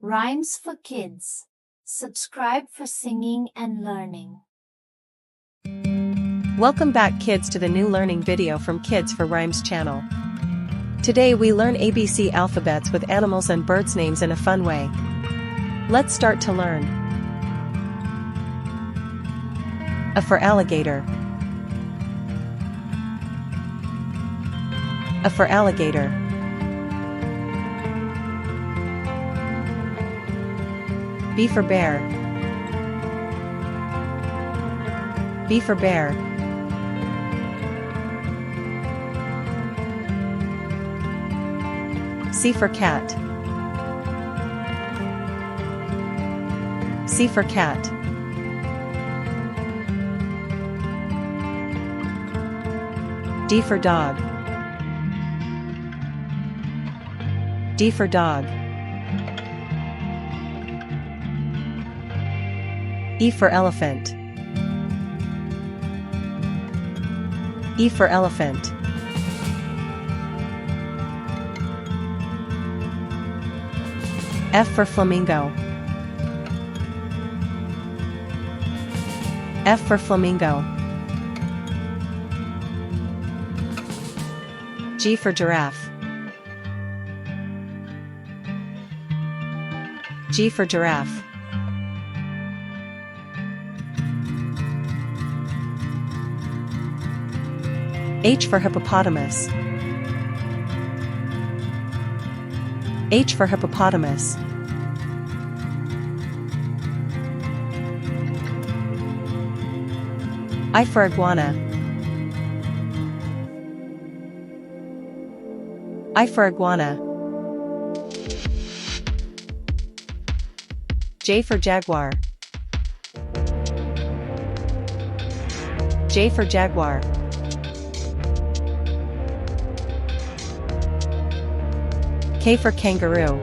Rhymes for Kids. Subscribe for singing and learning. Welcome back, kids, to the new learning video from Kids for Rhymes channel. Today we learn ABC alphabets with animals and birds' names in a fun way. Let's start to learn. A for alligator. A for alligator. B for bear. B for bear. C for cat. C for cat. D for dog. D for dog. E for elephant. E for elephant. F for flamingo. F for flamingo. G for giraffe. G for giraffe. H for hippopotamus. H for hippopotamus. I for iguana. I for iguana. J for jaguar. J for jaguar. K for kangaroo.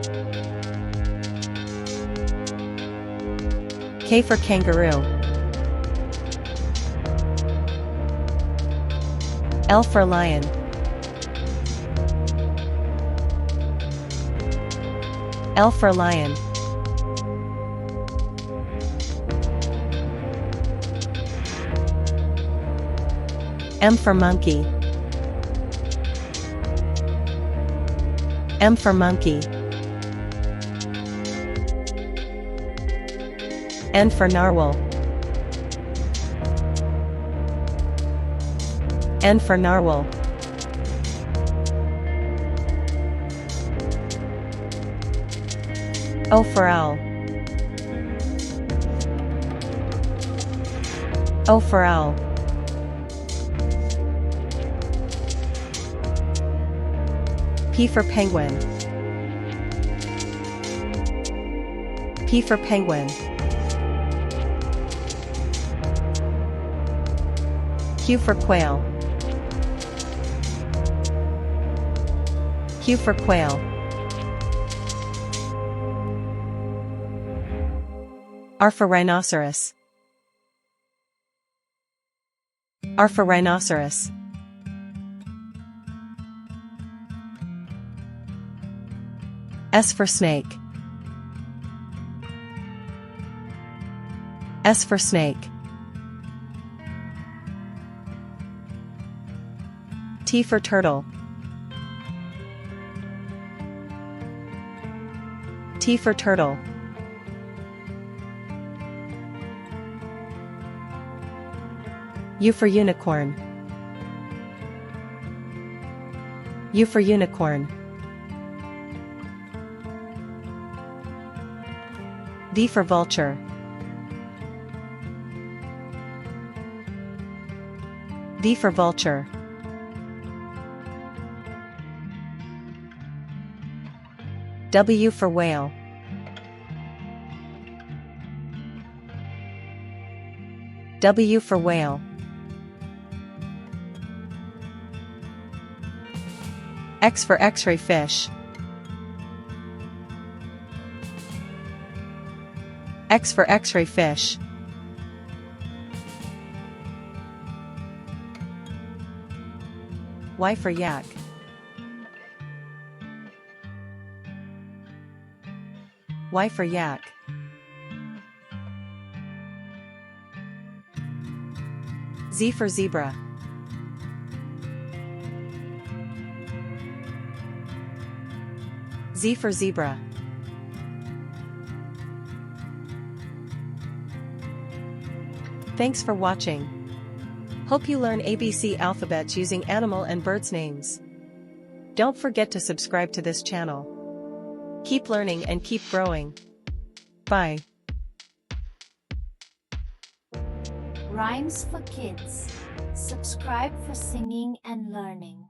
K for kangaroo. L for lion. L for lion. M for monkey. M for monkey. N for narwhal. N for narwhal. O for owl. O for owl. P for penguin. P for penguin. Q for quail. Q for quail. R for rhinoceros. R for rhinoceros. S for snake. S for snake. T for turtle. T for turtle. U for unicorn. U for unicorn. V for vulture. V for vulture. W for whale. W for whale. X for X-ray fish. X for X-ray fish. Y for yak. Y for yak. Z for zebra. Z for zebra. Thanks for watching. Hope you learn ABC alphabets using animal and birds names. Don't forget to subscribe to this channel. Keep learning and keep growing. Bye. Rhymes for kids. Subscribe for singing and learning.